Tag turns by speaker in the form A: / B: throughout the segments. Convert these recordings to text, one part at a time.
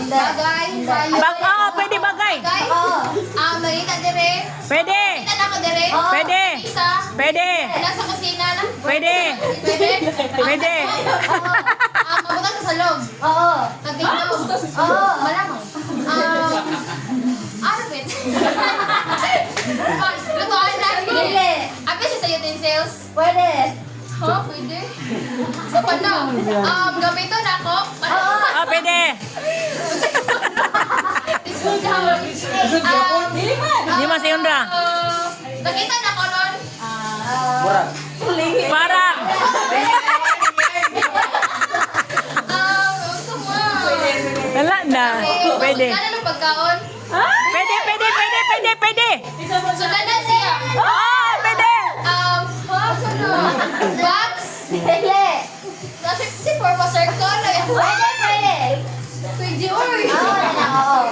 A: Bagay.
B: Oo, pwede bagay.
A: Marita dire.
B: Pwede.
A: Marita ako dire.
B: Pwede.
A: Isa.
B: Pwede.
A: Nasa kusina na.
B: Pwede.
A: Pwede.
B: Pwede.
A: Mabutas sa salog.
C: Oo.
A: Nagtingin.
C: Oo.
A: Malamang. Arapit. Lutuan na.
C: Dili.
A: Abi siya sa utensils.
C: Pwede.
A: Ha? Pwede. Sa paano? Gamiton ako.
B: Oo, pwede. Di mas Yundra.
A: Nakita na ko nun.
B: Parang. Wala na. Pwede.
A: Ano ng pagkaon?
B: Pwede, pwede, pwede, pwede, pwede.
A: Sudan na siya.
B: Oo, pwede.
A: Box?
C: Dili.
A: Si Purple Circle.
C: Pwede, pwede.
A: Pwede, oy.
C: Oo, na, oo.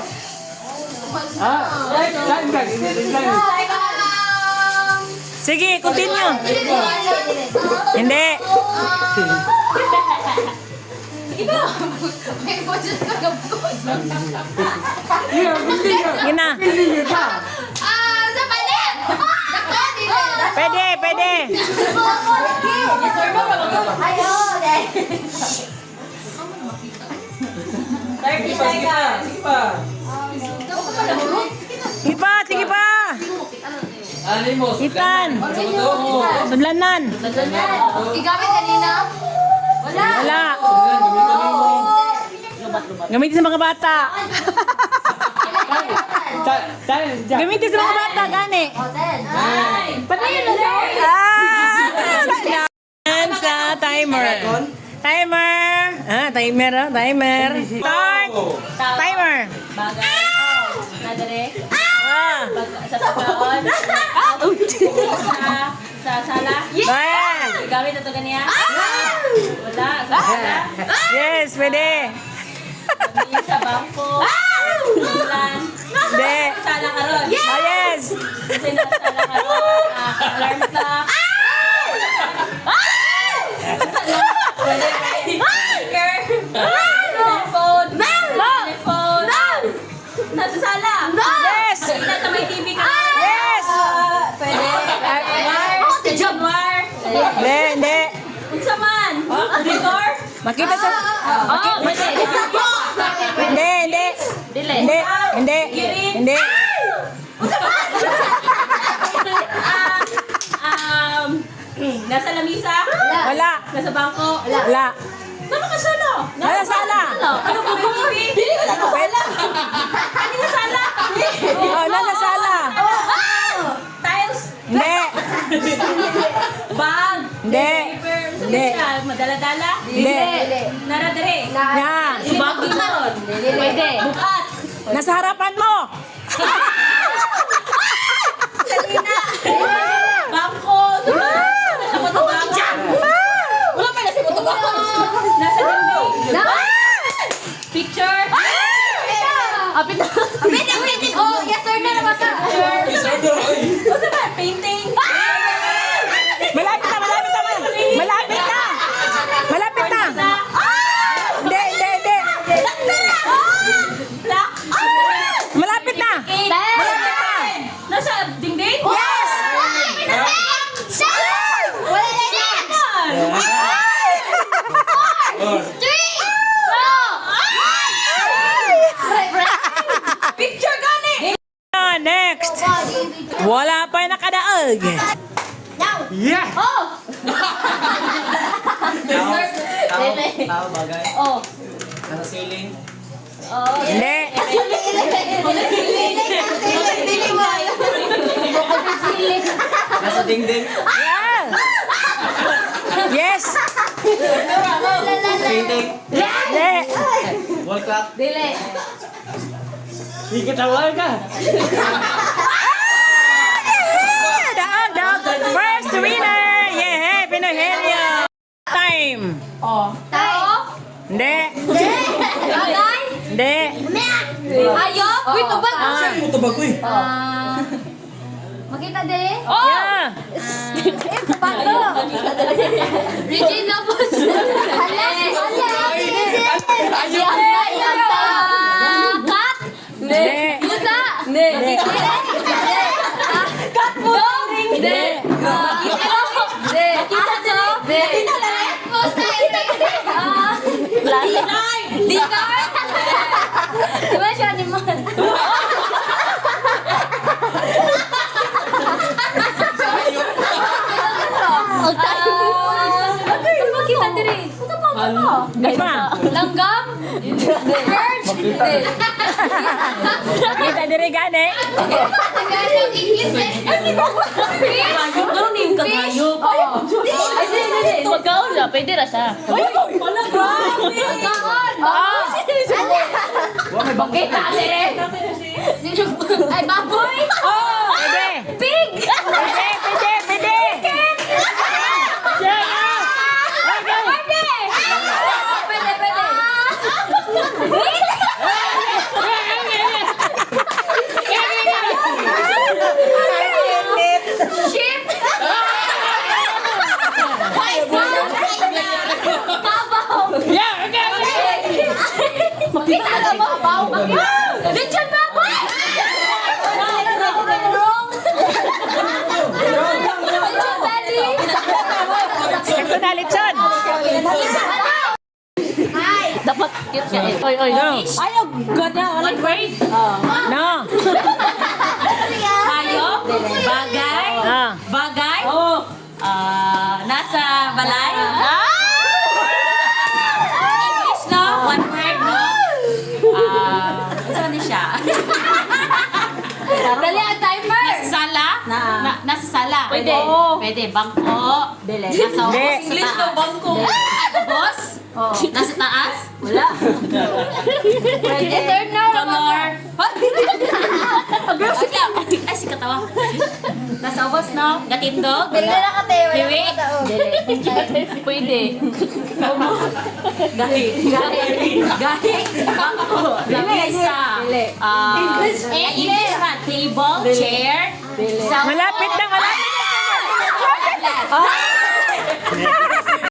B: Sige, continue. Hindi.
A: May budget ka gabot.
B: Yun na.
A: Sa palit!
B: Pwede, pwede.
C: Ayo, dahil. 30 seconds.
B: Sige pa, sige pa. Itan. Sudlanan.
A: Igamit kanina?
B: Wala. Gamitin sa mga bata. Gamitin sa mga bata, gani.
C: O, 10.
A: Ba't na yun na sir?
B: Yan sa timer. Timer. Timer. Timer. Start. Timer.
D: Bagay. Nadere. Sa pagkaon. Sa sala.
B: Bayan.
D: Gamit ito ganiya. Wala. Sa sala.
B: Yes, pwede.
D: Sa bangko. Ulan.
B: Hindi.
D: Sala karon.
B: Yes.
D: Kasi nasa sala karon. Alarm clock. Pwede. Speaker. Cellphone. Telephone. Nasa sala.
B: Yes.
D: Nasa may TV ka.
B: Yes.
D: Pwede. Wire. Wire.
B: Hindi, hindi.
D: Unsa man? Decor?
B: Makita sa...
D: Pwede.
B: Hindi, hindi.
D: Dili.
B: Hindi, hindi. Hindi.
D: Nasa lamisa?
B: Wala.
D: Nasa bangko?
B: Wala.
D: Napakasala.
B: Wala sala.
D: Ano ba may TV? Dili ko na sala. Ano na sala?
B: Oh, nasa sala.
D: Tiles?
B: Hindi.
D: Bag?
B: Hindi.
D: Paper?
B: Hindi.
D: Madala-dala?
B: Hindi.
D: Naradere?
B: Na.
D: Bag doon? Pwede. Bukat?
B: Nasa harapan mo.
D: Salina? Bangko? Nasa motobakan? Wala pa nasa motobakan. Nasa dingding? Picture? Apit na.
A: Oh, yes sir na nabasa.
D: Ano ba? Painting?
B: Malapit na, malapit na. Malapit na. Malapit na. Hindi, hindi, hindi.
D: Black?
B: Malapit na. Malapit na.
D: Nasa dingding?
B: Yes.
C: Wala na yan.
D: Picture gani!
B: Next. Wala pa yung nakadaog.
E: Yeah!
C: Dili.
E: Tao, bagay.
D: Oh.
E: Nasa ceiling.
B: Hindi.
C: Dili mo.
E: Nasa dingding.
B: Yes. Yes.
E: Painting.
B: Hindi.
E: Wall clock.
C: Dili.
E: Hindi ka tawag ka.
B: Daog, daog. First winner. Yeah, Pinohelio. Time.
A: Tao?
B: Hindi.
A: Bagay?
B: Hindi.
A: Ayok? Wait, ba?
E: Ito ba ko eh?
A: Makita dali?
B: Yeah.
A: Pato? Regina Bus. Hala, hala.
E: Ayun!
B: pa.
A: Langgam? Bird?
B: Kita diri gani.
A: Tagalog, English, Fish?
C: Ano ni yung kagayok?
A: Ay, hindi.
C: Pagkaon na, pwede na siya.
D: Wala, grabe.
A: Pagkaon.
C: Bakit na, Alere?
A: Ay, baboy?
B: Pwede.
A: Pig?
B: Pwede, pwede, pwede.
A: Pwede! Pwede, pwede. Sheep? Babaw?
B: Yeah, okay, okay.
A: Makita na lang babaw. Lechon baboy? Wrong. Lechon belly?
B: Ito na, lechon.
C: Dapat cute ka eh. Oy, oy.
B: No.
D: Ayaw, ganda.
C: One word?
B: No.
C: Hayop? Bagay?
B: Ah.
C: Bagay? Nasa balay? English, no? One word, no? Saan siya?
A: Dali ang timer.
C: Nasa sala? Nasa sala? Pwede. Pwede. Bangko? Nasa ubos?
B: Hindi.
C: Sa taas? Bangko? Ubos? Nasa taas? Wala.
A: Pwede, third na.
C: Color? Ay, si katawa. Nasa ubos, no? Gatindog?
A: Dali na kate.
C: Liwi? Pwede. Gahi. Gahi. Bangko. Lamesa. English. Table. Chair.
B: Malapit na, malapit na.